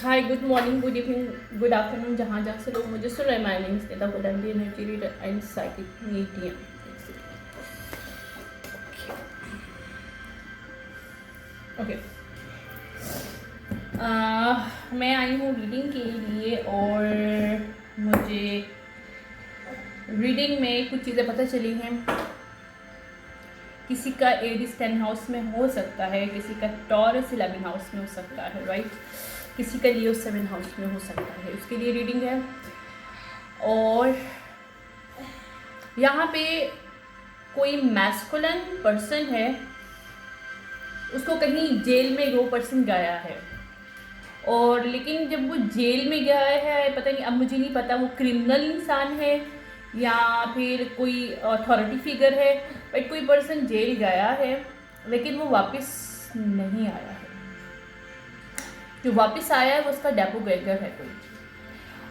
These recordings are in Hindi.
हाय, good morning, good evening, good afternoon, जहाँ जहाँ से लोग मुझे सुन रहे हैं। My name is Nita Gulati, energy reader and psychic medium. Okay, मैं आई हूँ रीडिंग के लिए और मुझे रीडिंग में कुछ चीज़ें पता चली हैं। किसी का एरीज 10 हाउस में हो सकता है, किसी का टॉरस 11 हाउस में हो सकता है, राइट। किसी का लियो 7 हाउस में हो सकता है, उसके लिए रीडिंग है। और यहाँ पे कोई मैस्कुलिन पर्सन है, उसको कहीं जेल में वो पर्सन गया है, और लेकिन जब वो जेल में गया है, पता नहीं, अब मुझे नहीं पता वो क्रिमिनल इंसान है या फिर कोई अथॉरिटी फिगर है, बट कोई पर्सन जेल गया है लेकिन वो वापस नहीं आया है। जो वापस आया है वो उसका डॉपलगैंगर है कोई।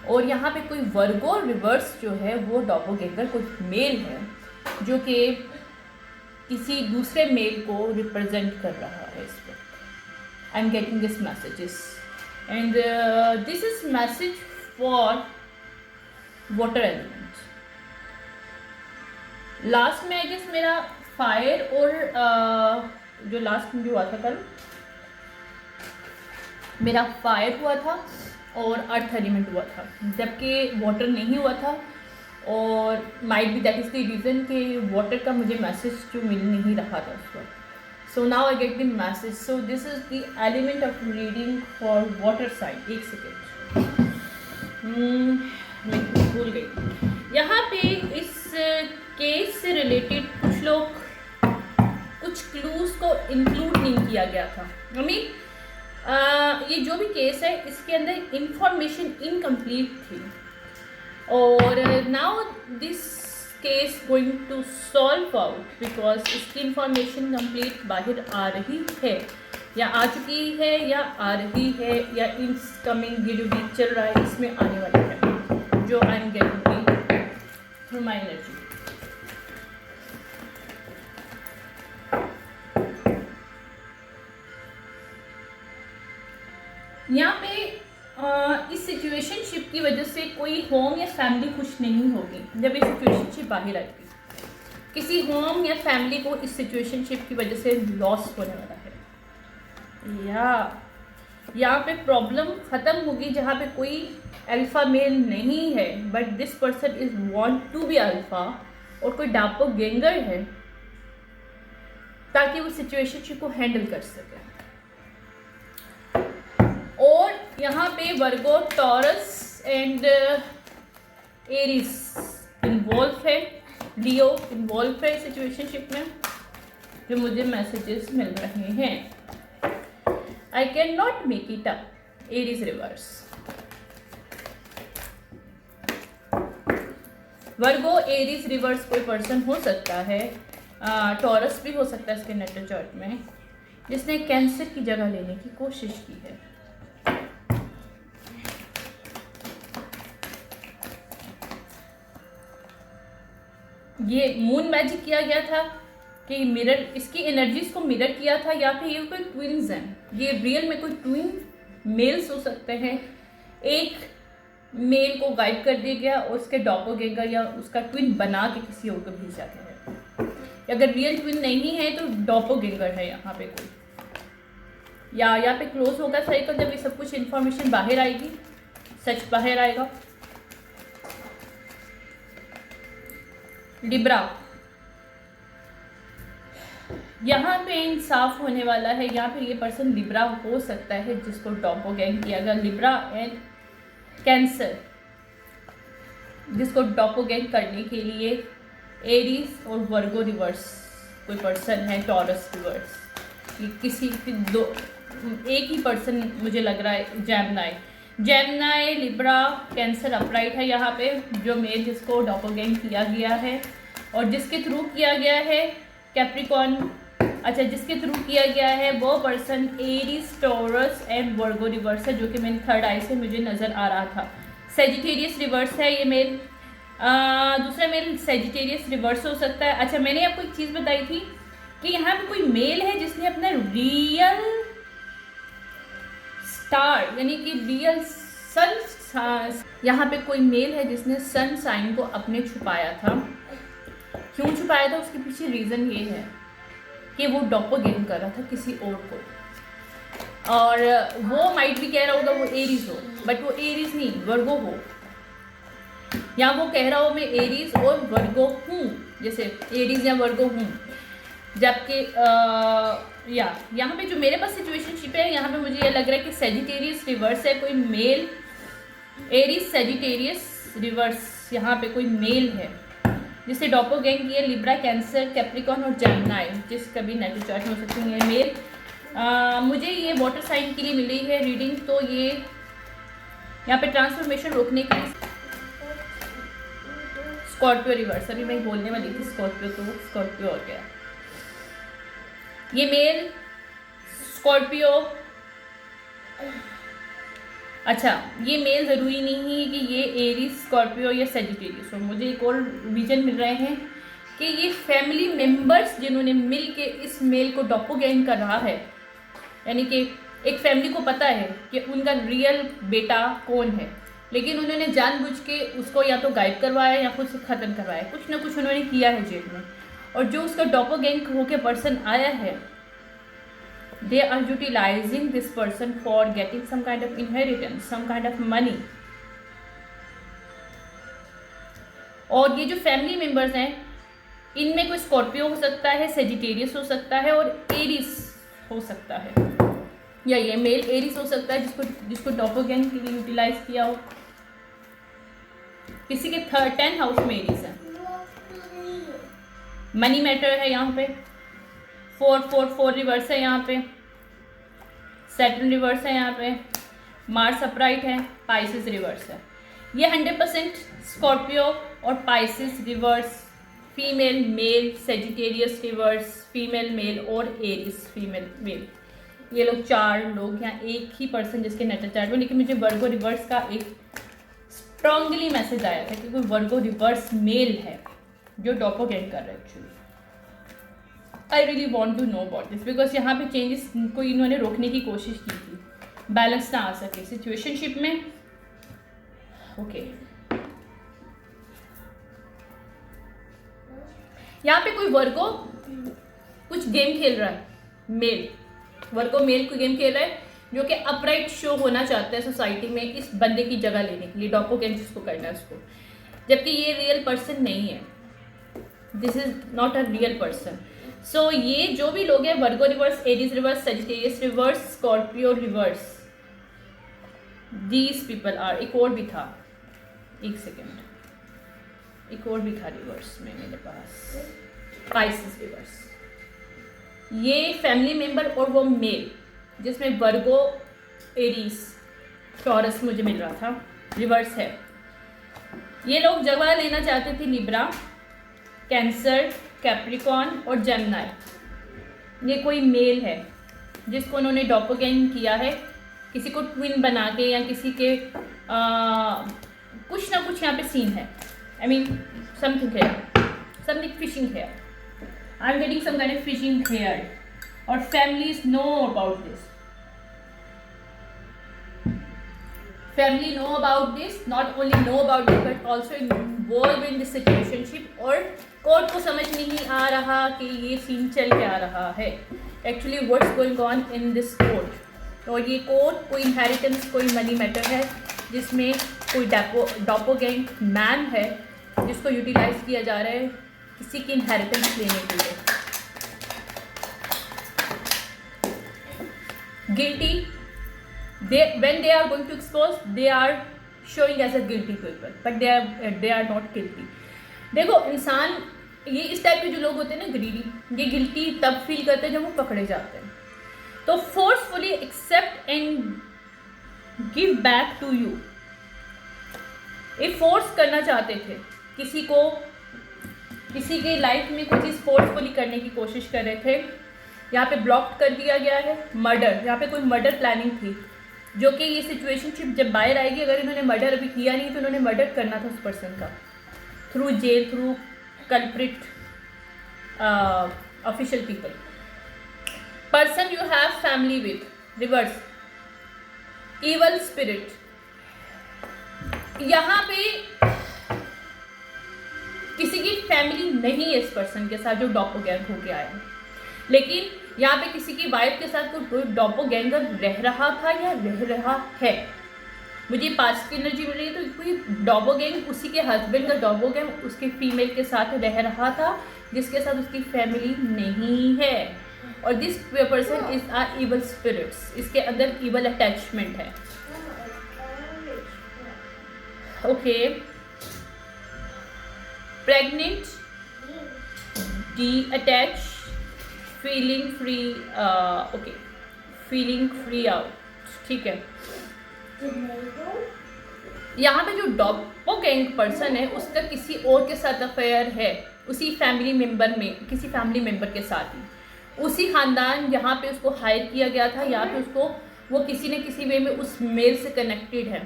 और यहाँ पे कोई वर्गो रिवर्स जो है वो डॉपलगैंगर कोई मेल है जो कि किसी दूसरे मेल को रिप्रेजेंट कर रहा है। इस पर आई am getting this messages and this is message for water element. Last में आई गेस मेरा फायर और जो लास्ट में जो हुआ था कल, मेरा फायर हुआ था और अर्थ एलिमेंट हुआ था, जबकि वाटर नहीं हुआ था। और might B that is the reason कि वाटर का मुझे मैसेज जो मिल नहीं रहा था उस वक्त। So now I get the message. So this is the element of reading for water side. एक सेकेंड, मैं भूल गई। यहाँ पे इस केस से रिलेटेड कुछ लोग कुछ क्लूज को इंक्लूड नहीं किया गया था। आई मीन ये जो भी केस है इसके अंदर इंफॉर्मेशन इनकम्प्लीट थी, और now this case going to solve out because इसकी इंफॉर्मेशन कंप्लीट बाहर आ रही है, या आ चुकी है, या आ रही है, या इनकमिंग ये जो वीक चल रहा है इसमें आने वाली है, जो आई am getting through my energy. यहाँ पे इस सिचुएशनशिप की वजह से कोई होम या फैमिली खुश नहीं होगी। जब ये सिचुएशनशिप बाहर आएगी, किसी होम या फैमिली को इस सिचुएशनशिप की वजह से लॉस होने वाला है, या यहाँ पे प्रॉब्लम ख़त्म होगी जहाँ पे कोई अल्फा मेल नहीं है, but this person is want to be alpha, और कोई डॉपलगैंगर है ताकि वो सिचुएशनशिप को हैंडल कर सके। और यहाँ पे वर्गो, टॉरस एंड एरीज इन्वॉल्व है, लियो इन्वॉल्व है सिचुएशनशिप में, जो मुझे मैसेजेस मिल रहे हैं। आई can not make it up. Aries reverse, Virgo Aries reverse कोई पर्सन हो सकता है, टॉरस भी हो सकता है इसके नेटल चार्ट में, जिसने कैंसर की जगह लेने की कोशिश की है। ये मून मैजिक किया गया था कि मिरर, इसकी एनर्जीज को मिरर किया था, या फिर ये कोई ट्विन्स हैं। ये रियल में कोई ट्विन मेल्स हो सकते हैं। एक मेल को गाइड कर दिया गया और उसके डॉपलगैंगर या उसका ट्विन बना के किसी और को भेजा गया है। अगर रियल ट्विन नहीं है तो डॉपलगैंगर है यहाँ पे कोई, या यहाँ पे क्लोज होगा साइकिल। जब ये सब कुछ इन्फॉर्मेशन बाहर आएगी, सच बाहर आएगा। लिब्रा, यहाँ पे इंसाफ होने वाला है। यहाँ पे ये पर्सन लिब्रा हो सकता है जिसको डॉपलगैंग किया गया। लिब्रा एंड कैंसर, जिसको डॉपलगैंग करने के लिए एरीज और वर्गो रिवर्स कोई पर्सन है, टॉरस रिवर्स, ये किसी दो एक ही पर्सन मुझे लग रहा है। जेमिनी, लिब्रा, कैंसर अपराइट है यहाँ पे, जो मेल जिसको डॉपलगैंग किया गया है और जिसके थ्रू किया गया है। कैप्रिकॉर्न, अच्छा, जिसके थ्रू किया गया है वो person Aries, taurus and Virgo reverse है, जो कि मेरे थर्ड आई से मुझे नज़र आ रहा था। सेजिटेरियस रिवर्स है ये मेल। दूसरा मेल सेजिटेरियस रिवर्स हो सकता है। अच्छा, मैंने आपको एक चीज़ बताई थी कि यहाँ पे कोई मेल है जिसने अपना रियल स्टार यानी कि रियल सन, यहाँ पे कोई मेल है जिसने सन साइन को अपने छुपाया था। क्यों छुपाया था उसके पीछे रीज़न ये है कि वो डॉपलगैंगर कर रहा था किसी और को, और वो माइट भी कह रहा होगा वो एरीज हो, बट वो एरीज नहीं वर्गो हो, या वो कह रहा हो मैं एरीज और वर्गो हूँ, जैसे एरीज या वर्गो हूँ। जबकि यहाँ पे जो मेरे पास सिचुएशनशिप है, यहाँ पे मुझे ये लग रहा है कि सेजिटेरियस रिवर्स है, कोई मेल एरीज सेजिटेरियस रिवर्स, यहाँ पे कोई मेल है जिससे डॉपलगैंग की है लिब्रा, कैंसर, कैप्रिकॉन और जेमिनी, जिसका भी नेटिव चार्ट हो सकते हैं मेल। मुझे ये वाटर साइन के लिए मिली है रीडिंग, तो ये यहाँ पे ट्रांसफॉर्मेशन रोकने के लिए स्कॉर्पियो रिवर्स, अभी मैं बोलने वाली थी स्कॉर्पियो, तो स्कॉर्पियो और क्या, ये मेल स्कॉर्पियो। अच्छा, ये मेल ज़रूरी नहीं है कि ये एरीज, स्कॉर्पियो या सेजिटेरियस हो। मुझे एक और विजन मिल रहे हैं कि ये फैमिली मेंबर्स जिन्होंने मिल के इस मेल को डॉपलगैंग कर रहा है, यानी कि एक फैमिली को पता है कि उनका रियल बेटा कौन है, लेकिन उन्होंने जानबूझ के उसको या तो गायब करवाया या खुद से ख़त्म करवाया, कुछ ना कुछ उन्होंने किया है जेल में। और जो उसका डॉपलगैंग होके पर्सन आया है, they are utilizing this person for getting some kind of inheritance, some kind of money। और ये जो फैमिली मेंबर्स हैं, इनमें कोई स्कॉर्पियो हो सकता है, सेजिटेरियस हो सकता है और एरीज हो सकता है, या ये मेल एरीज हो सकता है जिसको डॉपलगैंग के लिए यूटिलाइज किया हो। किसी के 10th हाउस में एरीज है, मनी मैटर है, यहाँ पे 444 रिवर्स है, यहाँ पे सैटर्न रिवर्स है, यहाँ पे मार्स अपराइट है, पाइसेस रिवर्स है। ये 100% स्कॉर्पियो और Pisces reverse, female male, Sagittarius reverse female male और एरीज फीमेल मेल, ये लोग 4 लोग यहाँ एक ही पर्सन जिसके नेटल चार्ट में। लेकिन मुझे वर्गो रिवर्स का एक स्ट्रांगली मैसेज आया था कि कोई वर्गो रिवर्स मेल है जो डॉपलगैंग कर रहा है actually. I really want to know about this, because यहाँ पे चेंजेस को इन्होंने रोकने की कोशिश की थी, बैलेंस ना आ सके सिचुएशनशिप में। ओके, यहाँ पे कोई वर्गो कुछ गेम खेल रहा है, मेल वर्गो मेल कोई गेम खेल रहा है जो कि अपराइट शो होना चाहता है सोसाइटी में इस बंदे की जगह लेने के लिए, डॉपलगैंग जिसको करना है उसको, जबकि ये रियल पर्सन नहीं है, this is not a real person. So ये जो भी लोग हैं, Virgo reverse, Aries reverse, Sagittarius reverse, Scorpio reverse, these people are, एक और भी था, एक सेकेंड, एक और भी था रिवर्स में मेरे पास, पाइसेस रिवर्स। ये फैमिली मेंबर और वो मेल जिसमें वर्गो, एरीज, टॉरस मुझे मिल रहा था, रिवर्स है। ये लोग जगह लेना चाहते थे लिब्रा, कैंसर, कैप्रिकॉन और जेमिनी। ये कोई मेल है जिसको उन्होंने डॉपलगैंग किया है, किसी को ट्विन बना के या किसी के कुछ ना कुछ यहाँ पे सीन है। आई मीन समथिंग है, समथिंग फिशिंग है, I am getting some kind of fishing here, और families know about this, family know about this, not only know about it but also involved in this situationship। और कोर्ट को समझ नहीं आ रहा कि ये सीन चल क्या रहा है, actually what's going on in this court. और ये कोर्ट कोई इनहेरिटेंस, कोई मनी मैटर है जिसमें कोई डॉपलगैंग मैन है जिसको यूटिलाइज किया जा रहा है किसी की इनहेरिटेंस लेने के लिए। Guilty, when they are going to expose, they are showing as a guilty people, but they are not guilty। देखो इंसान, ये इस टाइप के जो लोग होते हैं ना ग्रीडी, ये गिल्टी तब फील करते हैं जब वो पकड़े जाते हैं। तो forcefully accept and give back to you, ये फोर्स करना चाहते थे किसी को, किसी के लाइफ में कोई चीज़ फोर्सफुली करने की कोशिश कर रहे थे। यहाँ पे ब्लॉक कर दिया गया है मर्डर, यहाँ पे कोई मर्डर प्लानिंग थी, जो कि ये सिचुएशनशिप जब बाहर आएगी, अगर इन्होंने मर्डर अभी किया नहीं तो इन्होंने मर्डर करना था उस पर्सन का, through jail, through culprit official people. Person you have family with, reverse, evil spirit, यहाँ पे किसी की फैमिली नहीं है इस पर्सन के साथ जो डॉपलगैंगर होके आया है, लेकिन यहाँ पे किसी की वाइफ के साथ कोई डॉपलगैंगर रह रहा था या रह रहा है। मुझे पास्ट की एनर्जी मिल रही है, तो कोई डॉपलगैंगर उसी के हस्बैंड का डॉपलगैंगर उसके फीमेल के साथ रह रहा था जिसके साथ उसकी फैमिली नहीं है, और this person is are evil spirits, इसके अंदर इवल अटैचमेंट है। Okay, pregnant, detach, feeling free, okay, feeling free out, ठीक है। यहाँ पे जो डॉपलगैंगर पर्सन है उसका किसी और के साथ अफेयर है, उसी फैमिली मेम्बर में, किसी फैमिली मेम्बर के साथ ही, उसी खानदान जहाँ पे उसको हायर किया गया था, यहाँ पे उसको वो किसी न किसी वे में उस मेल से कनेक्टेड है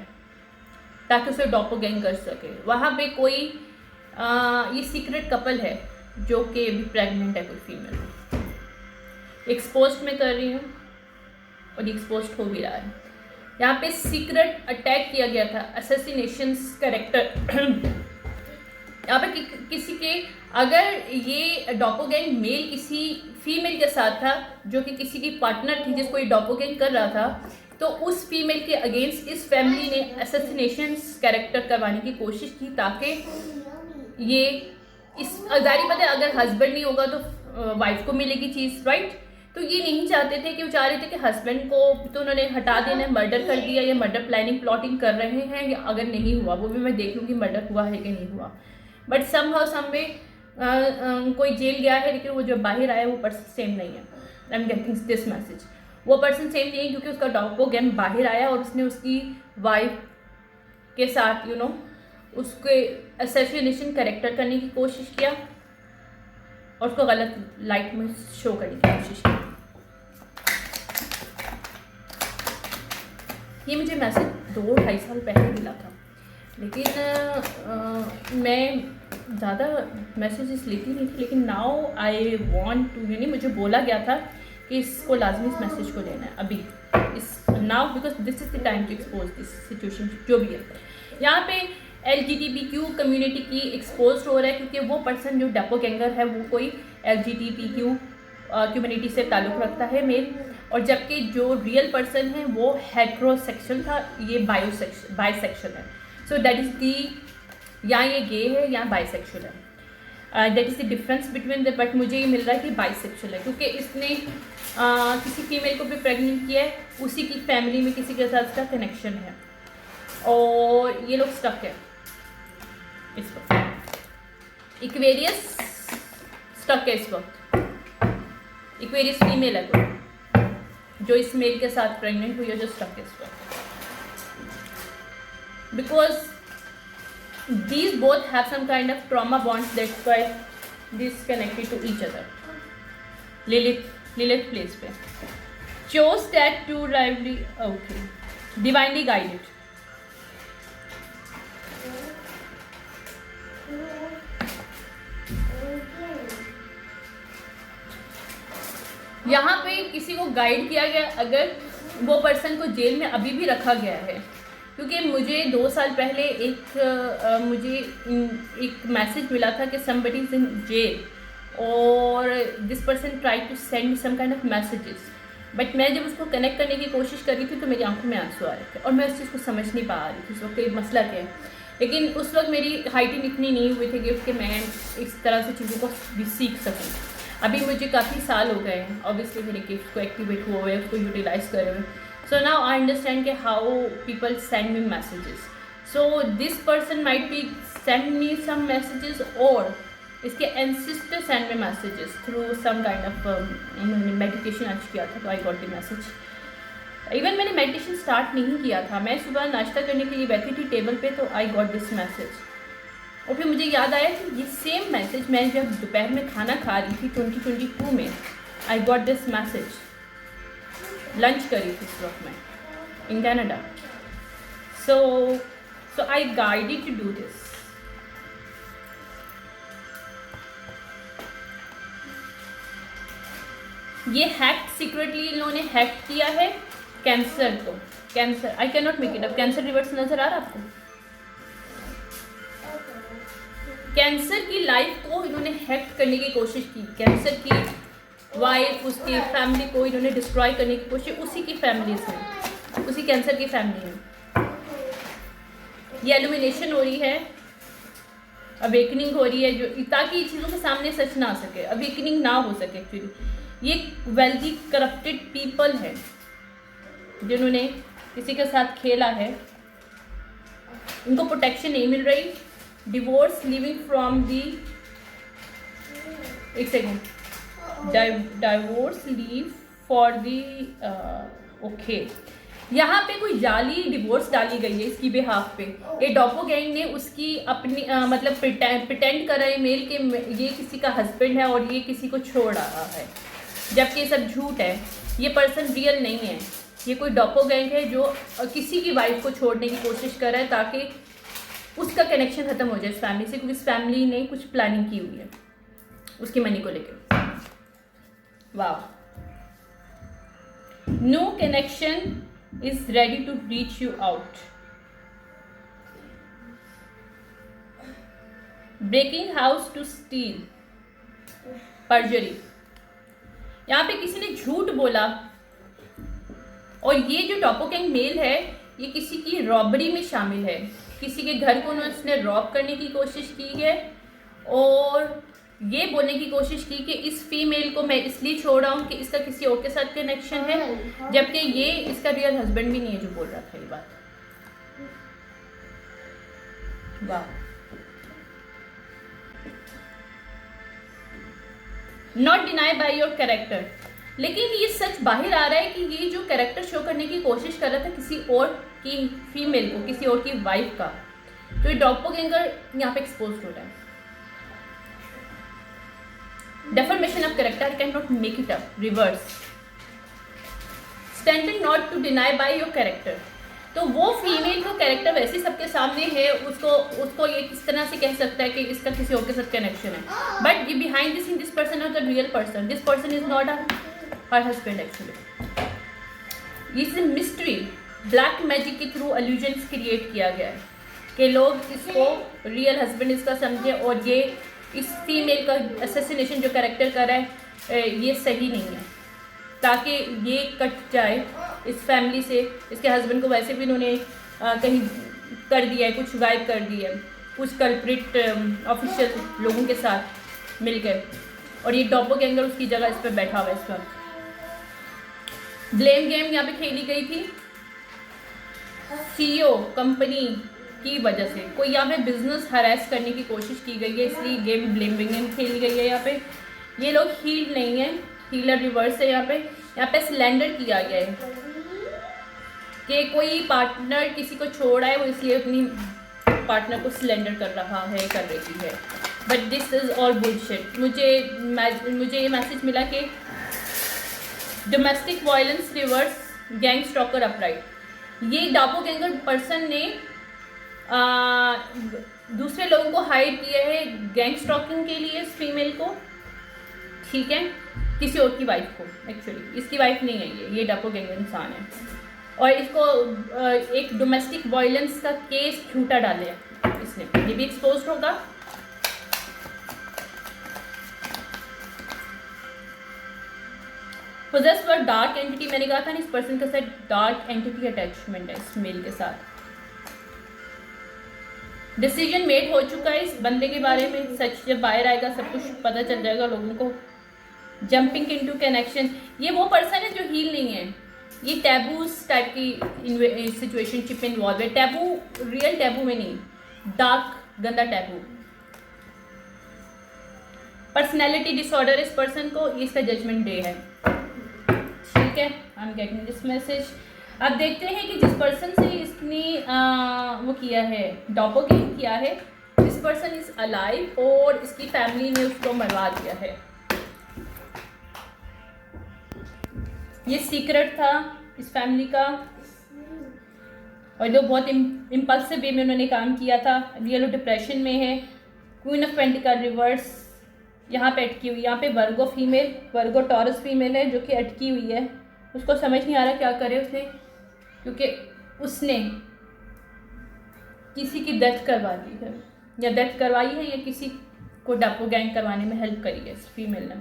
ताकि उसे डॉपलगैंगर कर सके। वहाँ पे कोई ये सीक्रेट कपल है जो कि अभी प्रेग्नेंट है, कोई फीमेल। एक्सपोज में कर रही हूँ और एक्सपोज हो भी रहा है। यहाँ पे सीक्रेट अटैक किया गया था, असैसिनेशन कैरेक्टर। यहाँ पे किसी के, अगर ये डॉपलगैंगर मेल किसी फीमेल के साथ था जो कि किसी की पार्टनर थी जिसको ये डॉपलगैंगर कर रहा था, तो उस फीमेल के अगेंस्ट इस फैमिली ने असैसिनेशन कैरेक्टर करवाने की कोशिश की ताकि ये इस जारी पता है अगर हस्बैंड नहीं होगा तो वाइफ को मिलेगी चीज़, राइट। तो ये नहीं चाहते थे कि वो चाह रहे थे कि हस्बैंड को तो उन्होंने हटा देना, मर्डर कर दिया, या मर्डर प्लानिंग प्लॉटिंग कर रहे हैं, या अगर नहीं हुआ वो भी मैं देख लूँगी मर्डर हुआ है कि नहीं हुआ। बट समहाउ समवे कोई जेल गया है लेकिन वो जो बाहर आया वो पर्सन सेम नहीं है। I am getting this message, वो पर्सन सेम नहीं है क्योंकि उसका डॉपलगैंगर बाहर आया और उसने उसकी वाइफ के साथ उसके असैसिनेशन कैरेक्टर करने की कोशिश किया और उसको गलत लाइट में शो करने की कोशिश की। ये मुझे मैसेज 2-2.5 साल पहले मिला था, लेकिन मैं ज़्यादा मैसेजेस लेती नहीं थी, लेकिन नाउ आई वांट टू, यानी मुझे बोला गया था कि इसको लाजमी इस मैसेज को लेना है अभी, इस now, because this is the time to expose this situation जो भी है। यहाँ पे LGBTQ कम्युनिटी की एक्सपोज हो रहा है क्योंकि वो पर्सन जो डॉपलगैंगर है वो कोई LGBTQ कम्युनिटी से ताल्लुक़ रखता है मेल, और जबकि जो रियल पर्सन है वो हेट्रोसेक्सुअल था, ये बाइसेक्सुअल है। सो दैट इज़ दी, यहाँ ये गे है, यहाँ बाइसेक्सुअल है। That is the difference between the, but मुझे ये मिल रहा है कि बाइसेक्सुअल है क्योंकि इसने किसी फीमेल को भी प्रेग्नेंट किया है, उसी की फैमिली में किसी के साथ इसका कनेक्शन है, और ये लोग स्टक है इस वक्त। इक्वेरियस स्टक है इस वक्त, इक्वेरियस फीमेल है कोई जो इस मेल के साथ प्रेग्नेंट हुई है, जो स्टक है इस वक्त, because these both have some kind of trauma bonds, that's why this connected to each other. Lilith place पे chose that to lively, okay, divinely guided. यहाँ पे किसी को गाइड किया गया, अगर वो पर्सन को जेल में अभी भी रखा गया है, क्योंकि मुझे 2 साल पहले मुझे एक मैसेज मिला था कि somebody is in jail और this person tried to send some kind of messages, but मैं जब उसको कनेक्ट करने की कोशिश कर रही थी तो मेरी आंखों में आंसू आ रहे थे और मैं उस चीज़ को समझ नहीं पा रही थी उस वक्त मसला क्या है। लेकिन उस वक्त मेरी हाइटिंग इतनी नहीं हुई थी कि मैं इस तरह से चीज़ों को भी सीख सकूँ। अभी मुझे काफ़ी साल हो गए हैं, ऑब्वियसली मेरे गिफ्ट को एक्टिवेट हुए हुए, उसको यूटिलाइज़ करे हुए। So now I understand कि how people send me messages. So this person might be send me some messages or इसके ancestor send me messages through some kind of मैंने meditation आज किया था तो I got the message. Even मैंने meditation start नहीं किया था, मैं सुबह नाश्ता करने के लिए बैठी थी टेबल पे तो I got this message. और फिर मुझे याद आया कि ये सेम मैसेज मैं जब दोपहर में खाना खा रही थी 2022 में I got this message. Lunch करी थी इस वक्त मैं in Canada. So I guided to do this. ये हैक सीक्रेटली इन लोगों ने हैक किया है कैंसर को, cancer, I can not make it up. Cancer reverse नजर आ रहा आपको? कैंसर की लाइफ को इन्होंने हैक करने की कोशिश की, कैंसर की वाइफ, उसकी फैमिली को इन्होंने डिस्ट्रॉय करने की कोशिश, उसी की फैमिली से, उसी कैंसर की फैमिली में। ये एलिमिनेशन हो रही है, अवेकनिंग हो रही है, जो ताकि चीज़ों के सामने सच ना आ सके, अवेकनिंग ना हो सके। एक्चुअली ये वेल्दी करप्टेड पीपल है जिन्होंने किसी के साथ खेला है, उनको प्रोटेक्शन नहीं मिल रही। डिवोर्स, लिविंग फ्रॉम दी, एक second, divorce leave for the, okay, यहाँ पे कोई जाली डिवोर्स डाली गई है इसकी बिहाफ पे। ये डॉपोगैंग ने उसकी अपनी मतलब प्रिटेंड करा है मेल के ये किसी का हस्बैंड है और ये किसी को छोड़ रहा है, जबकि ये सब झूठ है। ये पर्सन रियल नहीं है, ये कोई डॉपोगैंग है जो किसी की वाइफ को छोड़ने की कोशिश कर रहा है ताकि उसका कनेक्शन ख़त्म हो जाए इस फैमिली से, क्योंकि इस फैमिली ने कुछ प्लानिंग की हुई है उसकी मनी को लेकर। वाह, no connection is ready to reach you out. Breaking house to steal. Perjury. यहाँ पे किसी ने झूठ बोला और ये जो डॉपोगैंग मेल है ये किसी की रॉबरी में शामिल है, किसी के घर को उसने रॉब करने की कोशिश की है और ये बोलने की कोशिश की कि इस फीमेल को मैं इसलिए छोड़ रहा हूँ कि इसका किसी और के साथ कनेक्शन है, जबकि ये इसका रियल हस्बैंड भी नहीं है जो बोल रहा था ये बात। वाह, not deny by your character. लेकिन ये सच बाहर आ रहा है कि ये जो कैरेक्टर शो करने की कोशिश कर रहा था किसी और की फीमेल को, किसी और की वाइफ का, तो ये डॉपोगैंगर यहाँ पे एक्सपोज हो रहा है। Deformation of character, cannot make it up. Reverse. Standing not to deny by your character. तो वो फीमेल को कैरेक्टर वैसे सबके सामने है, उसको ये किस तरह से कह सकता है कि इसका किसी और के साथ कनेक्शन है, बट ये behind this in this person is the real person, this person is not her husband actually. इस मिस्ट्री ब्लैक मैजिक के थ्रू एल्यूजन्स क्रिएट किया गया है कि लोग इसको रियल हस्बैंड इसका समझे और ये इस फीमेल का असैसिनेशन जो कैरेक्टर कर रहा है ये सही नहीं है, ताकि ये कट जाए इस फैमिली से। इसके हस्बैंड को वैसे भी इन्होंने कहीं कर दिया है, कुछ गायब कर दिया है कुछ कल्प्रिट ऑफिशियल लोगों के साथ मिलकर, और ये डॉपोगैंगर उसकी जगह इस पर बैठा हुआ है। इस वक्त ब्लेम गेम यहाँ पे खेली गई थी सीईओ कंपनी की वजह से, कोई यहाँ पे बिजनेस हरास करने की कोशिश की गई है, इसलिए गेम ब्लेम गेम खेली गई है। यहाँ पे ये लोग हील नहीं है, हीलर रिवर्स है। यहाँ पे सिलेंडर किया गया है कि कोई पार्टनर किसी को छोड़ा है, वो इसलिए अपनी पार्टनर को सिलेंडर कर रहा है, कर रही है, but this is all bullshit. मुझे ये मैसेज मिला कि domestic violence reverse, gang stalker upright. ये डॉपोगैंगर पर्सन ने दूसरे लोगों को हायर किया है गैंग स्टॉकिंग के लिए इस फीमेल को, ठीक है, किसी और की वाइफ को। एक्चुअली इसकी वाइफ नहीं है ये डॉपोगैंगर इंसान है, और इसको एक डोमेस्टिक वायलेंस का केस झूठा डाले इसने, ये भी एक्सपोज होगा। पोजेस फॉर डार्क एंटिटी, मैंने कहा था ना इस पर्सन के साथ डार्क एंटिटी अटैचमेंट है इस मेल के साथ। डिसीजन मेड हो चुका है इस बंदे के बारे में, सच जब बाहर आएगा सब कुछ पता चल जाएगा लोगों को। जंपिंग इनटू कनेक्शन, ये वो पर्सन है जो हील नहीं है, ये टैबूस टाइप की सिचुएशनशिप में इन्वॉल्व है। टैबू रियल टैबू में नहीं, डार्क गंदा टैबू। पर्सनैलिटी डिसऑर्डर इस पर्सन को, ये इसका जजमेंट डे है, ठीक है। I am getting this message. अब देखते हैं कि जिस पर्सन से इसने वो किया है, डॉपोगैंग किया है, दिस पर्सन इज अलाइव और इसकी फैमिली ने उसको मरवा दिया है। ये सीक्रेट था इस फैमिली का, और जो बहुत इम्पल्सिव वे में उन्होंने काम किया था। रियल डिप्रेशन में है। क्वीन ऑफ पेंटिकल रिवर्स यहाँ पे अटकी हुई, यहाँ पे वर्गो फीमेल, वर्गो टॉरस फीमेल है जो कि अटकी हुई है, उसको समझ नहीं आ रहा क्या करे उसे, क्योंकि उसने किसी की डेथ करवा दी है, या डेथ करवाई है, या किसी को डॉपलगैंग करवाने में हेल्प करी है इस फीमेल ने।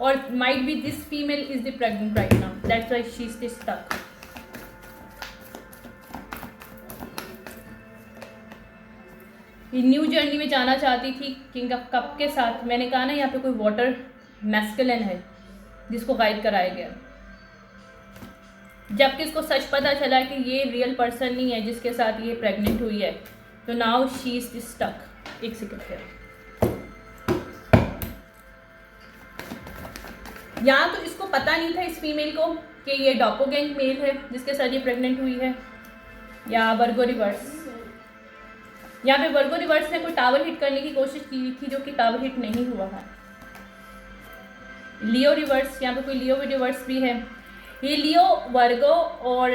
और might be this female is the pregnant right now, that's why she is stuck. ये न्यू जर्नी में जाना चाहती थी किंग ऑफ कप के साथ। मैंने कहा ना यहाँ पे कोई वाटर मैस्कुलिन है जिसको गाइड कराया गया, जबकि इसको सच पता चला कि ये रियल पर्सन नहीं है जिसके साथ ये प्रेग्नेंट हुई है। तो नाउ शी इज स्टक। एक सेकेंड है, या तो इसको पता नहीं था इस फीमेल को कि ये डॉपलगैंग मेल है जिसके साथ ये प्रेग्नेंट हुई है, या वर्गो रिवर्स। यहाँ पे वर्गो रिवर्स ने कोई टावर हिट करने की कोशिश की थी जो कि टावर हिट नहीं हुआ है। लियो रिवर्स, यहाँ पे कोई लियो रिवर्स भी है। ये लियो, वर्गो और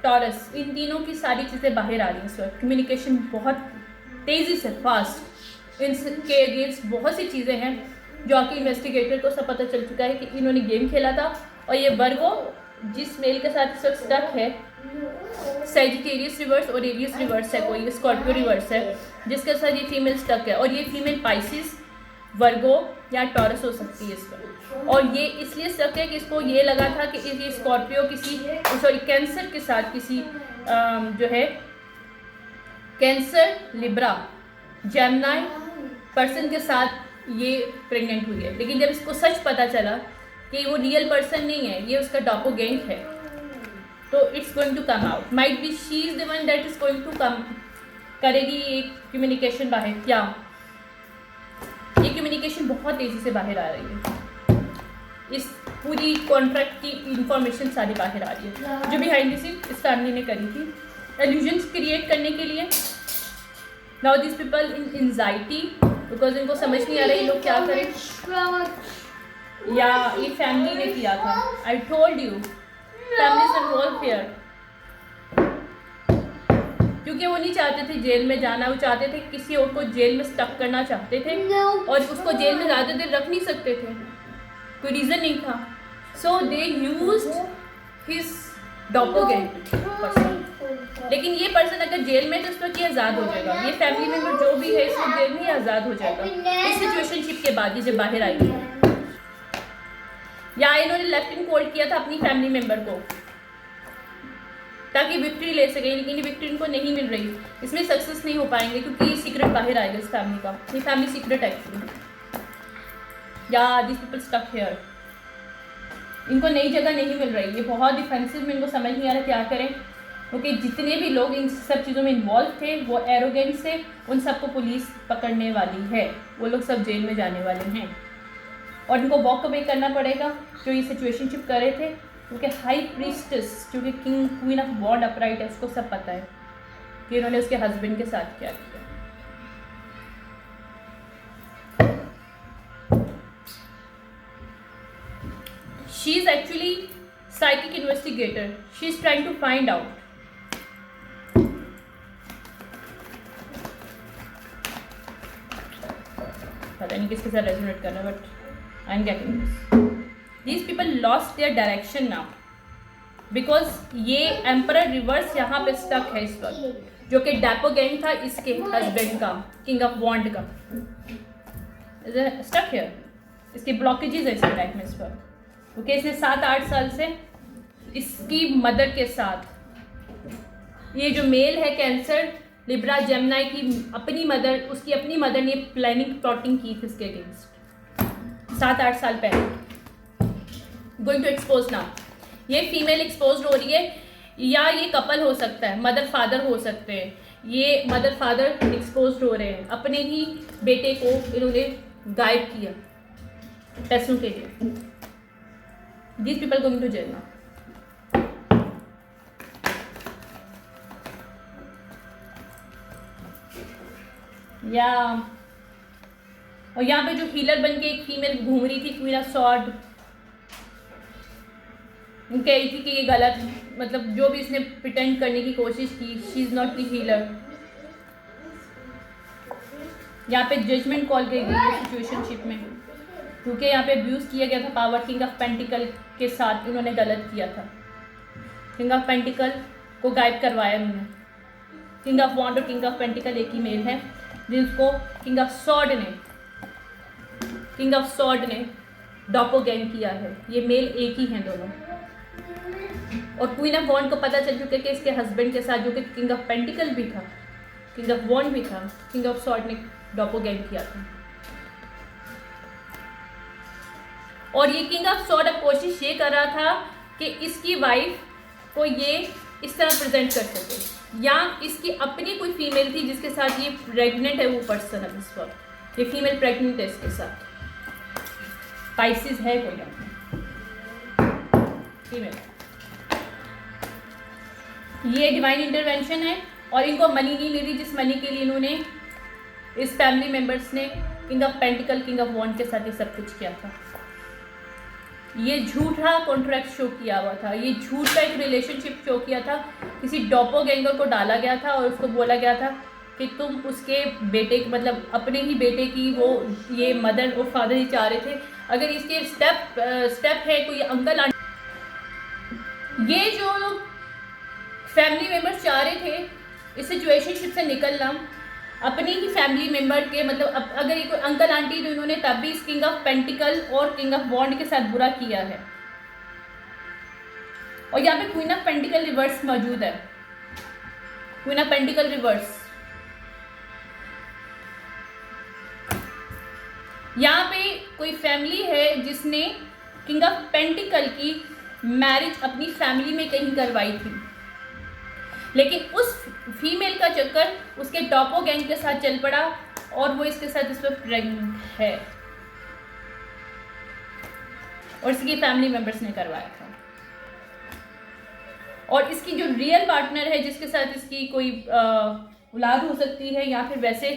टॉरस, इन तीनों की सारी चीज़ें बाहर आ रही हैं इस वक्त। कम्युनिकेशन बहुत तेज़ी से, फास्ट, इनके अगेंस्ट बहुत सी चीज़ें हैं जो आके इन्वेस्टिगेटर को सब पता चल चुका है कि इन्होंने गेम खेला था। और ये वर्गो जिस मेल के साथ इस वक्त स्टक है, सैजिटेरियस रिवर्स और एरियस रिवर्स है, कोई स्कॉर्पियो रिवर्स है जिसके साथ ये फीमेल स्टक है। और ये फीमेल पाइसिस, वर्गो या टॉरस हो सकती है इस पर। और ये इसलिए स्टक है कि इसको ये लगा था कि ये स्कॉर्पियो किसी, सॉरी, कैंसर के साथ किसी जो है कैंसर, लिब्रा, जेमिनी पर्सन के साथ ये प्रेग्नेंट हुई है। लेकिन जब इसको सच पता चला कि वो रियल पर्सन नहीं है, ये उसका डॉपलगैंग है, तो it's going to come out. Might be she is the one that is going to come, करेगी ये कम्युनिकेशन बाहर। क्या ये कम्युनिकेशन बहुत तेज़ी से बाहर आ रही है, इस पूरी कॉन्ट्रैक्ट की इंफॉर्मेशन सारी बाहर आ रही है जो बिहाइंड द सीन इस फैमिली ने करी थी एल्यूजन्स क्रिएट करने के लिए। Now this people in anxiety because इनको समझ नहीं आ रहा ये लोग क्या करें, या ये फैमिली ने किया था। I told you families involve here, क्योंकि वो नहीं चाहते थे जेल में जाना, वो चाहते थे किसी और को जेल में स्टक करना चाहते थे और उसको जेल में ज़्यादा देर रख नहीं सकते थे, कोई रीज़न नहीं था। सो दे यूज्ड हिज डॉपलगैंग पर्सन। लेकिन ये पर्सन अगर जेल में तो इस वक्त ये आज़ाद हो जाएगा, ये फैमिली मेम्बर जो भी है इस वक्त जेल में ही आज़ाद हो जाएगा इस सिचुएशनशिप के बाद, ये जब बाहर आएगी। या इन्होंने लेफ्ट इन कोल्ड किया था अपनी फैमिली मेम्बर को ताकि विक्ट्री ले सके, लेकिन ये विक्ट्री इनको नहीं मिल रही, इसमें सक्सेस नहीं हो पाएंगे क्योंकि ये सीक्रेट बाहर आएगा इस फैमिली का, ये फैमिली सीक्रेट एक्चुअली। या दिस पीपल स्टक हियर, इनको नई जगह नहीं मिल रही, ये बहुत डिफेंसिव में, इनको समझ नहीं आ रहा क्या करें, क्योंकि जितने भी लोग इन सब चीज़ों में इन्वॉल्व थे वो एरोगेंस से, उन सबको पुलिस पकड़ने वाली है, वो लोग सब जेल में जाने वाले हैं और इनको वॉक अवे करना पड़ेगा जो ये सिचुएशनशिप कर रहे थे, क्योंकि हाई प्रीस्टेस जो कि king queen of ward upright है उसको सब पता है कि इन्होंने उसके हस्बैंड के साथ क्या किया। She is actually psychic investigator. She is trying to find out. पता नहीं किसके साथ रेजोनेट करना, but I'm getting this. These people lost their direction now because ये एम्परर रिवर्स यहाँ पे स्टक है इस वक्त, जो कि डॉपलगैंग था इसके हस्बैंड का, किंग ऑफ वॉन्ड का, स्टक है। इसके ब्लॉकेजेस है इसके लाइफ में इस वक्त, क्योंकि इसने 7-8 साल से इसकी मदर के साथ, ये जो मेल है कैंसर, लिब्रा, जेमिनी की अपनी मदर, उसकी अपनी मदर ने प्लानिंग प्लॉटिंग की थी इसके अगेंस्ट 7-8 साल पहले। गोइंग टू एक्सपोज नाउ, ये फीमेल एक्सपोज हो रही है, या ये कपल हो सकता है, मदर फादर हो सकते हैं, ये मदर फादर एक्सपोज हो रहे हैं, अपने ही बेटे को इन्होंने गायब किया पैसों के लिए। These people going to jail now. या और यहाँ पे जो हीलर बन के एक फीमेल घूम रही थी, क्वीन ऑफ सॉर्ड, कह रही थी कि ये गलत, मतलब जो भी इसने प्रिटेंड करने की कोशिश की, she is not the healer. यहाँ पे जजमेंट कॉल की गई सिचुएशनशिप में, क्योंकि यहाँ पे अब्यूज़ किया गया था पावर, किंग ऑफ पेंटिकल के साथ इन्होंने गलत किया था, किंग ऑफ पेंटिकल को गायब करवाया उन्होंने। किंग ऑफ वॉन्ड और किंग ऑफ पेंटिकल एक ही मेल है, जिसको किंग ऑफ सॉर्ड ने डॉपोगैंग किया है। ये मेल एक ही हैं दोनों। और क्वीन ऑफ वॉन्ड को पता चल चुका है कि इसके हस्बैंड के साथ, जो कि किंग ऑफ पेंटिकल भी था, किंग ऑफ वॉन्ड भी था, किंग ऑफ सॉर्ड ने डॉपोगैंग किया था। और ये किंग ऑफ सॉर्ड अब कोशिश ये कर रहा था कि इसकी वाइफ को ये इस तरह प्रेजेंट कर सके, या इसकी अपनी कोई फीमेल थी जिसके साथ ये प्रेग्नेंट है, वो पर्सन अब इस वक्त ये फीमेल प्रेग्नेंट है इसके साथ। पाइसिस है कोई फीमेल। ये डिवाइन इंटरवेंशन है और इनको मनी नहीं मिली, जिस मनी के लिए इन्होंने, इस फैमिली मेंबर्स ने king of pentacle king of wand के साथ ये सब कुछ किया था। ये झूठा कॉन्ट्रैक्ट शो किया हुआ था, ये झूठ का एक रिलेशनशिप शो किया था। किसी डॉपोगैंगर को डाला गया था और उसको बोला गया था कि तुम उसके बेटे, मतलब अपने ही बेटे की, वो ये मदर और फादर ही चाह रहे थे, अगर इसके स्टेप है कोई अंकल आंटी, ये जो लोग फैमिली मेम्बर्स चाह रहे थे इस सिचुएशनशिप से निकलना, अपनी ही फैमिली मेम्बर के, मतलब अगर ये कोई अंकल आंटी, जो इन्होंने तब भी इस किंग ऑफ पेंटिकल और किंग ऑफ वॉन्ड के साथ बुरा किया है। और यहाँ पे क्वीन ऑफ पेंटिकल रिवर्स मौजूद है, क्वीन ऑफ पेंटिकल रिवर्स। यहाँ पे कोई फैमिली है जिसने किंग ऑफ पेंटिकल की मैरिज अपनी फैमिली में कहीं करवाई थी, लेकिन उस फीमेल का चक्कर उसके डॉपोगैंग के साथ चल पड़ा और वो इसके साथ इस पर प्रेग्नेंट है और इसकी फैमिली मेंबर्स ने करवाया था। और इसकी जो रियल पार्टनर है, जिसके साथ इसकी कोई औलाद हो सकती है या फिर वैसे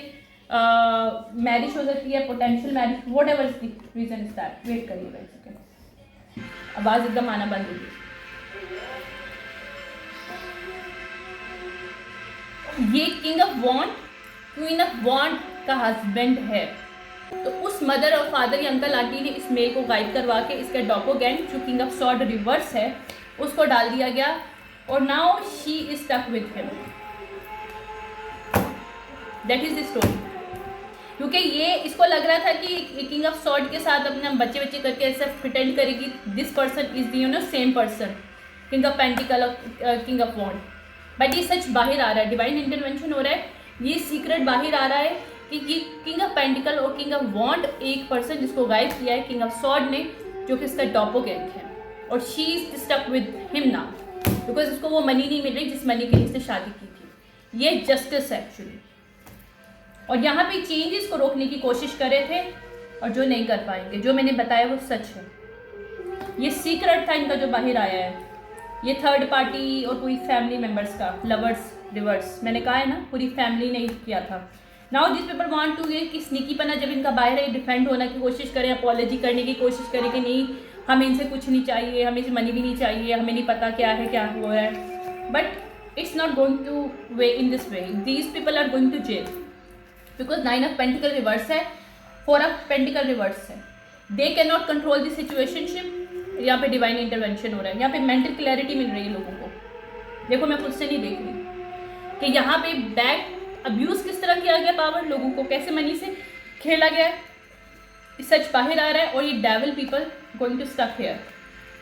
मैरिज हो सकती है, potential marriage, whatever is the reason is that. Wait करिएगा एक सेकंड, आवाज एकदम आना बंद हो गई। ये king of wand queen of wand का हस्बैंड है, तो उस मदर और फादर या अंकल आंटी ने इस मेल को गायब करवा के इसका डॉपोगैंग, जो किंग ऑफ सॉर्ड रिवर्स है, उसको डाल दिया गया और now she is stuck with him. That is the story. क्योंकि ये इसको लग रहा था कि किंग ऑफ सॉर्ड के साथ अपना बच्चे बच्चे करके ऐसा प्रिटेंड करेगी this person is the same person, king of pentacle और किंग ऑफ वॉन्ड। बट ये सच बाहर आ रहा है, डिवाइन इंटरवेंशन हो रहा है, ये सीक्रेट बाहर आ रहा है कि किंग ऑफ पेंटिकल और किंग ऑफ वॉन्ड एक पर्सन जिसको गायब किया है किंग ऑफ सॉर्ड ने, जो कि इसका डॉपोगैंग है, और she is stuck with him now because उसको वो मनी नहीं मिल रही जिस मनी के लिए इसने शादी की थी। ये जस्टिस है एक्चुअली। और यहाँ पे चेंजेस को रोकने की कोशिश कर रहे थे और जो नहीं कर पाएंगे। जो मैंने बताया वो सच है, ये सीक्रेट था इनका जो बाहर आया है। ये थर्ड पार्टी और कोई फैमिली मेम्बर्स का लवर्स रिवर्स, मैंने कहा है ना, पूरी फैमिली ने किया था। Now this people want to, ये कि स्नीकीपना जब इनका बाहर है, डिफेंड होने की कोशिश करें, अपॉलॉजी करने की कोशिश करें कि नहीं हमें इनसे कुछ नहीं चाहिए, हमें इसे मनी भी नहीं चाहिए, हमें नहीं पता क्या है क्या हुआ है। But it's not going to way in this way, these people are going to jail because 9 of pentacle reverse है, 4 ऑफ पेंटिकल रिवर्स है। They can not control the situationship. यहाँ पे डिवाइन इंटरवेंशन हो रहा है, यहाँ पे मेंटल क्लैरिटी मिल रही है लोगों को। देखो मैं खुद से नहीं देख रही कि यहाँ पे बैक अब्यूज किस तरह किया गया, पावर लोगों को कैसे मनी से खेला गया है, सच बाहर आ रहा है। और ये devil people going to stuck here,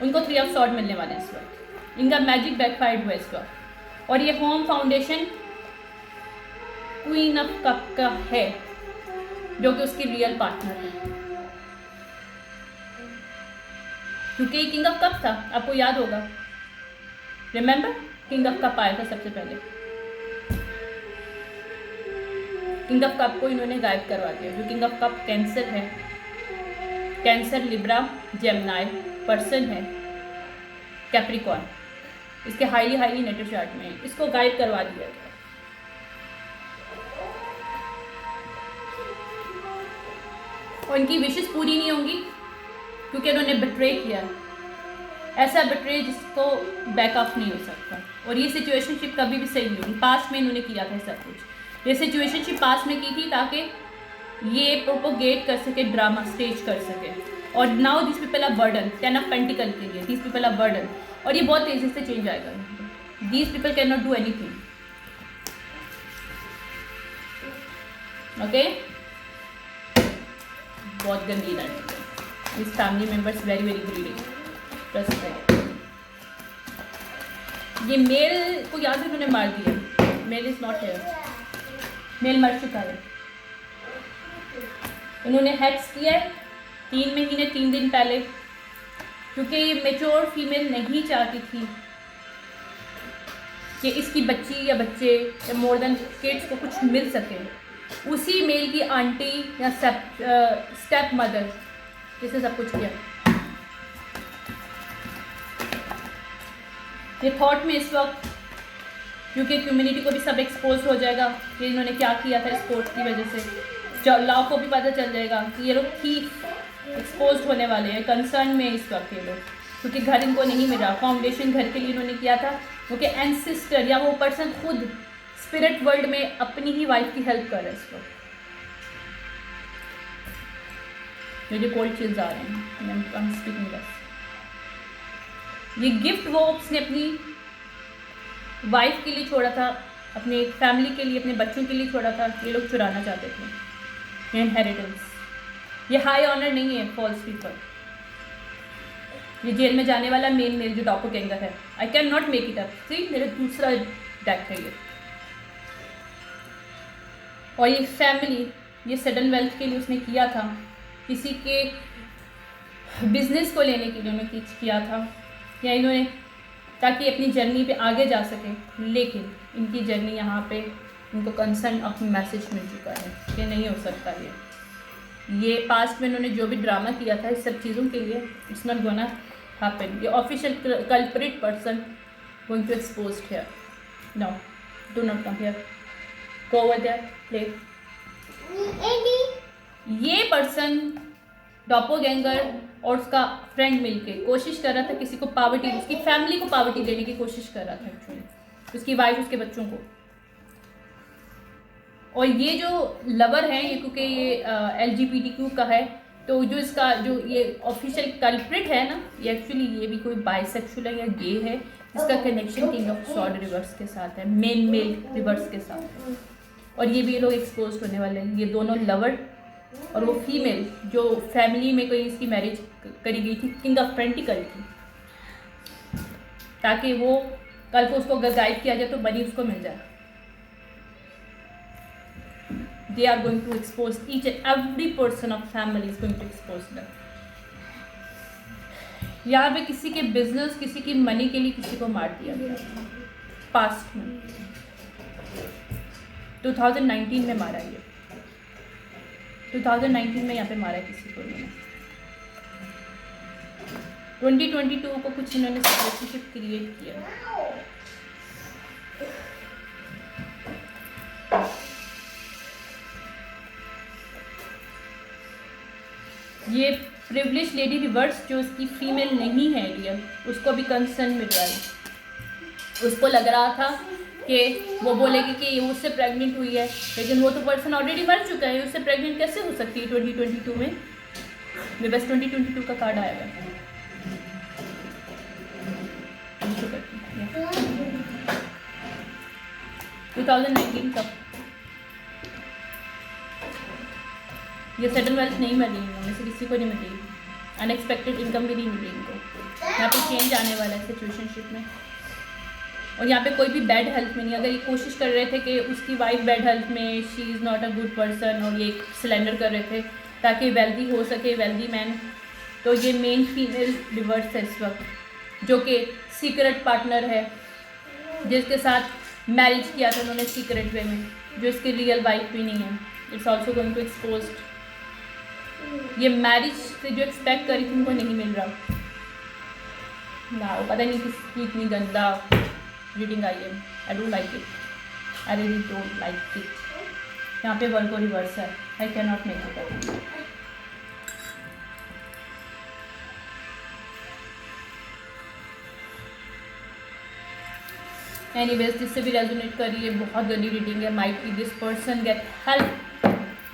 उनको 3 ऑफ सॉर्ड मिलने वाले हैं इस वक्त, इनका मैजिक बैकफायर्ड हुआ इस वक्त। और ये home foundation queen of cup का है, जो कि उसकी रियल पार्टनर है, क्योंकि किंग ऑफ कप था, आपको याद होगा, रिमेंबर किंग ऑफ कप आया था सबसे पहले। किंग ऑफ कप को इन्होंने गायब करवा दिया। जो किंग ऑफ कप कैंसर है, कैंसर, लिब्रा, जेमिनी पर्सन है, कैप्रिकॉर्न, इसके हाईली नेटर चार्ट में, इसको गायब करवा दिया गया। और इनकी विशेष पूरी नहीं होंगी क्योंकि उन्होंने बिट्रे किया, ऐसा बिट्रे जिसको बैकअप नहीं हो सकता। और ये सिचुएशनशिप कभी भी सही नहीं हुई, पास्ट में इन्होंने किया था सब कुछ। ये सिचुएशनशिप पास्ट में की थी ताकि ये प्रोपोगेट कर सके, ड्रामा स्टेज कर सके। और now this people are burden, 10 of pentacle के लिए दिस पीपल आर बर्डन। और ये बहुत तेज़ी से चेंज आएगा। These people can not do anything. Okay, बहुत गंदी लाइफ है। इस family members very very greedy, trust है। ये मेल को याद है उन्होंने मार दिया। Male is not here, male मर चुका है। उन्होंने हैक्स किया है 3 महीने 3 दिन पहले, क्योंकि ये मेच्योर फीमेल नहीं चाहती थी कि इसकी बच्ची या बच्चे या मोर देन किड्स को कुछ मिल सके। उसी मेल की आंटी या स्टेप मदर जिसने सब कुछ किया। ये थॉट में इस वक्त, क्योंकि कम्युनिटी को भी सब एक्सपोज हो जाएगा कि इन्होंने क्या किया था इस कोर्ट की वजह से। लॉ को भी पता चल जाएगा कि ये लोग ठीक एक्सपोज होने वाले हैं। कंसर्न में इस वक्त ये लोग, क्योंकि घर इनको नहीं मिला। फाउंडेशन घर के लिए इन्होंने किया था, क्योंकि एंसेस्टर या वो पर्सन खुद स्पिरिट वर्ल्ड में अपनी ही वाइफ की हेल्प कर रहा है इस वक्त। मुझे कोल्ड चिल्स आ रहे हैं स्पीकिंग बस। ये गिफ्ट वो उसने अपनी वाइफ के लिए छोड़ा था, अपने फैमिली के लिए, अपने बच्चों के लिए छोड़ा था। ये लोग चुराना चाहते थे ये इनहेरिटेंस। ये हाई ऑनर नहीं है फॉल्स पीपल। ये जेल में जाने वाला मेन मेल जो डॉपलगैंगर है। I can not make it up. See, मेरा दूसरा डेक है ये। और ये फैमिली, ये सडन वेल्थ के लिए उसने किया था, किसी के बिजनेस को लेने के लिए उन्होंने किया था, या इन्होंने ताकि अपनी जर्नी पे आगे जा सके। लेकिन इनकी जर्नी यहाँ पे इनको कंसर्न ऑफ मैसेज मिल चुका है कि नहीं हो सकता ये पास्ट में इन्होंने जो भी ड्रामा किया था इस सब चीज़ों के लिए, इट्स नॉट गोना हैपन। ये official culprit person going to exposed here. No, do not come here, go over there, play. ये पर्सन डॉपलगैंगर और उसका फ्रेंड मिलके कोशिश कर रहा था किसी को पावर्टी, उसकी फैमिली को पावर्टी देने की कोशिश कर रहा था एक्चुअली, उसकी वाइफ, उसके बच्चों को। और ये जो लवर है ये, क्योंकि ये LGBTQ का है, तो जो इसका जो ये ऑफिशियल कल्प्रिट है ना, ये एक्चुअली ये भी कोई बाइसेक्सुअल है या गे है, जिसका connection king of sword reverse के साथ है, मेल रिवर्स के साथ। और ये भी लोग एक्सपोज होने वाले हैं। ये दोनों लवर और वो फीमेल जो फैमिली में कोई इसकी मैरिज करी गई थी, किंग ऑफ पेंटिकल की, ताकि वो कल को उसको अगर गाइड किया जाए तो मनी उसको मिल जाए। They are going to expose each and every person of family is going to expose them. यहाँ पे किसी के बिजनेस, किसी की मनी के लिए किसी को मार दिया गया पास्ट में। 2019 में मारा ये, 2019 में यहाँ पे मारा किसी को इन्होंने। 2022 को कुछ इन्होंने रिलेशनशिप क्रिएट किया। ये प्रिविलेज लेडी रिवर्स जो उसकी फीमेल नहीं है रियल, उसको भी कंसर्न मिल रहा है। उसको लग रहा था कि वो बोलेगी कि ये उससे प्रेग्नेंट हुई है, लेकिन वो तो पर्सन ऑलरेडी मर चुका है, उससे प्रेग्नेंट कैसे हो सकती है 2022 में। मेरे पास 2022 का कार्ड आया है। 2019 का ये सेटल वेल्थ नहीं मिली इनमें से किसी को नहीं मिली, अनएक्सपेक्टेड इनकम भी नहीं मिली इनको। यहाँ पे चेंज आने वाला है सिचुएशनशिप में। और यहाँ पे कोई भी बैड हेल्थ में नहीं। अगर ये कोशिश कर रहे थे कि उसकी वाइफ बैड हेल्थ में, she is not a good person, और ये सिलेंडर कर रहे थे ताकि वेल्दी हो सके, वेल्दी मैन, तो ये मेन फीमेल रिवर्स है इस वक्त, जो कि सीक्रेट पार्टनर है, जिसके साथ मैरिज किया था उन्होंने सीक्रेट वे में, जो इसकी रियल वाइफ भी नहीं है। It's also going to expose. ये मैरिज से जो एक्सपेक्ट करी थी उनको नहीं मिल रहा ना, वो पता नहीं किसकी इतनी गंदा रीडिंग आई है। I don't like it, I really don't like it. यहाँ पे वर्को रिवर्स है, I can not make it up. Anyways, जिससे भी रेजोनेट करिए, बहुत गंदी रीडिंग है। Might be this person get help,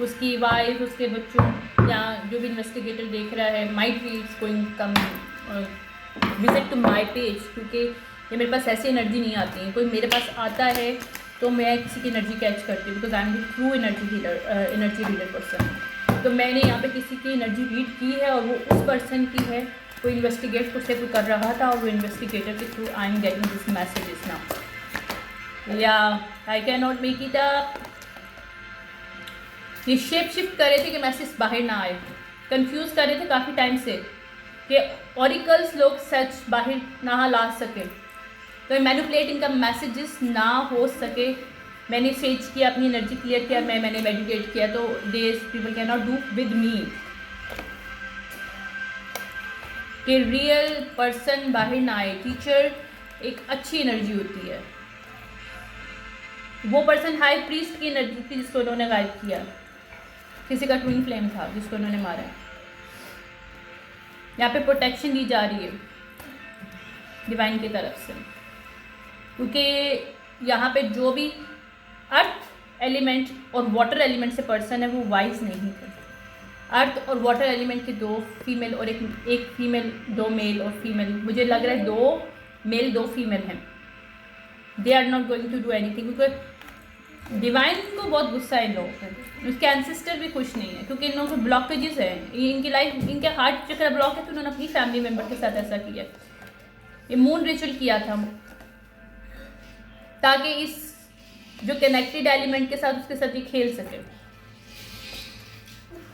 उसकी वाइफ, उसके बच्चों, या जो भी इन्वेस्टिगेटर देख रहा है, might be it's going come visit to my page, क्योंकि ये मेरे पास ऐसी एनर्जी नहीं आती है। कोई मेरे पास आता है तो मैं किसी की एनर्जी कैच करती हूँ, because I am the true energy reader person. तो मैंने यहाँ पे किसी की एनर्जी रीड की है और वो उस पर्सन की है, कोई इन्वेस्टिगेट कुछ से कोई कर रहा था और वो इन्वेस्टिगेटर के through I am getting this messages now, या I can not make it up. ये शेप शिफ्ट कर रहे थे कि मैसेज बाहर ना आए, कंफ्यूज कर रहे थे काफ़ी टाइम से कि ऑरिकल्स लोग सच बाहर ना ला सके, तो मैनिपुलेट इनका मैसेजेस ना हो सके। मैंने सेज किया, अपनी एनर्जी क्लियर किया, मैंने मेडिटेट किया, तो this people can not do with me. कि रियल पर्सन बाहर ना आए। टीचर एक अच्छी एनर्जी होती है। वो पर्सन हाई प्रीस्ट की एनर्जी थी जिसको उन्होंने गायब किया, किसी का ट्विन फ्लेम था जिसको उन्होंने मारा। यहाँ पे प्रोटेक्शन दी जा रही है डिवाइन की तरफ से, क्योंकि यहाँ पे जो भी अर्थ एलिमेंट और वाटर एलिमेंट से पर्सन है वो वाइज नहीं थे। अर्थ और वाटर एलिमेंट के 2 फीमेल और एक फीमेल, 2 मेल और फीमेल, मुझे लग रहा है 2 मेल 2 फीमेल हैं। They are not going to do anything, क्योंकि डिवाइन को बहुत गुस्सा है इन लोगों पर। उसके एंसेस्टर भी खुश नहीं है, क्योंकि इन लोगों को ब्लॉकेजेस हैं, इनकी लाइफ, इनके हार्ट चक्र ब्लॉक है, तो उन्होंने अपनी फैमिली मेम्बर के साथ ऐसा किया। ये मून रिचुअल किया था ताकि इस जो कनेक्टेड एलिमेंट के साथ उसके साथ ये खेल सके।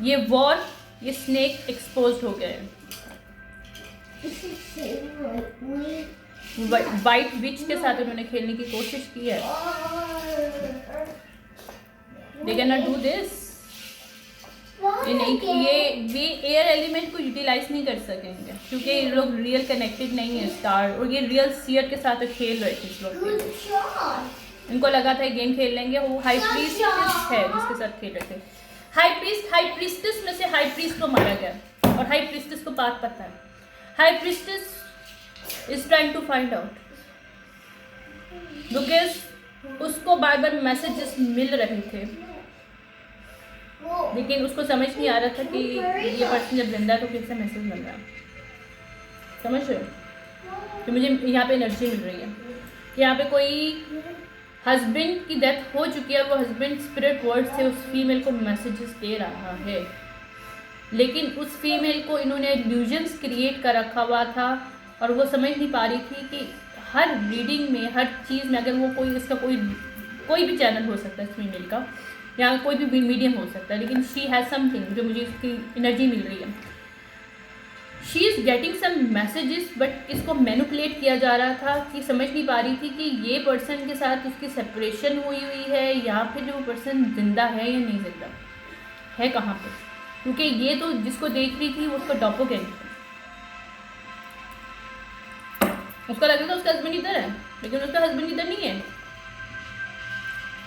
ये वॉर, ये स्नेक एक्सपोज हो गए हैं। वाइट विच के साथ उन्होंने खेलने की कोशिश की है। They can not do this. ये एयर एलिमेंट को यूटिलाइज नहीं कर सकेंगे, क्योंकि ये लोग रियल कनेक्टेड नहीं है स्टार, और ये रियल सीयर के साथ खेल रहे थे इस वक्त। इनको लगा था गेम खेल लेंगे। वो हाई प्रीस्ट है जिसके साथ खेल रहे थे। हाई प्रीस्टेस में से हाई प्रीस्ट को मारा गया, और हाई प्रीस्टेस को बात पता है। High priestess is trying to find out, because उसको बार बार मैसेजेस मिल रहे थे, लेकिन उसको समझ नहीं आ रहा था कि ये पर्सन जब जिंदा है तो किससे मैसेज मिल रहा है। समझ रहे हो? तो मुझे यहाँ पे एनर्जी मिल रही है कि यहाँ पे कोई हस्बैंड की डेथ हो चुकी है, वो हस्बैंड स्पिरिट वर्ल्ड से उस फीमेल को मैसेजेस दे रहा है, लेकिन उस फीमेल को इन्होंने इल्यूजन्स क्रिएट कर रखा हुआ था, और वो समझ नहीं पा रही थी कि हर रीडिंग में, हर चीज़ में, अगर वो कोई इसका कोई भी चैनल हो सकता है इस फीमेल का, या कोई भी मीडियम हो सकता है, लेकिन शी हैज़ समथिंग जो मुझे इसकी एनर्जी मिल रही है। She is getting some messages, but इसको मैनिपुलेट किया जा रहा था कि समझ नहीं पा रही थी कि ये पर्सन के साथ उसकी सेपरेशन हुई है, या फिर जो पर्सन जिंदा है या नहीं जिंदा है, कहाँ पे, क्योंकि ये तो जिसको देख रही थी वो उसका डॉपोगेंटर था। उसको लग रहा था उसका हस्बैंड इधर है, लेकिन उसका हस्बैंड इधर नहीं है।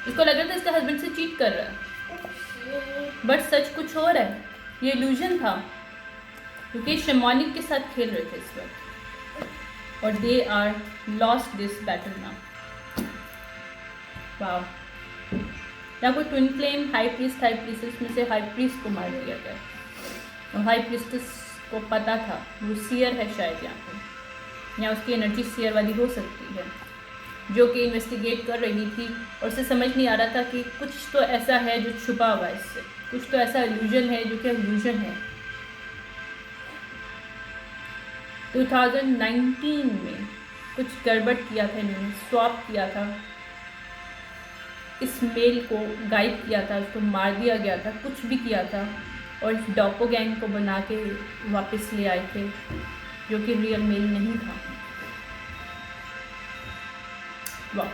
इसको लग रहा था इसका हस्बैंड से चीट कर रहा है, बट सच कुछ और है। ये इल्यूजन था, क्योंकि शैमानिक के साथ खेल रहे थे इस वक्त, और they are lost this battle now. Wow. या कोई ट्विन फ्लेम हाई प्रीस्टेस में से हाई प्रीस्ट को मार दिया गया, और हाई प्रीस्टेस को पता था वो सीयर है शायद यहाँ पे, या उसकी एनर्जी सीयर वाली हो सकती है, जो कि इन्वेस्टिगेट कर रही थी, और उसे समझ नहीं आ रहा था कि कुछ तो ऐसा है जो छुपा हुआ है इससे, कुछ तो ऐसा इल्यूजन है जो कि इल्यूजन है। 2019 में कुछ गड़बड़ किया था इन्होंने, स्वैप किया था, इस मेल को गायब किया था, उसको मार दिया गया था, कुछ भी किया था, और इस डॉपो गैंग को बना के वापस ले आए थे, जो कि रियल मेल नहीं था। वाह।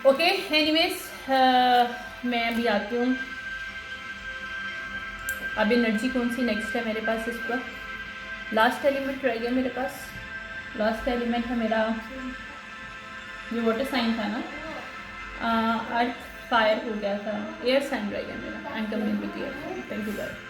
ओके, एनीवेज मैं अभी आती हूँ। अब एनर्जी कौन सी नेक्स्ट है मेरे पास? इस पर लास्ट एलिमेंट रह गया मेरे पास। लास्ट एलिमेंट है मेरा, जो वाटर साइन था ना, अर्थ फायर हो गया था, एयर साइन रह गया मेरा। I am coming with air. Thank you guys.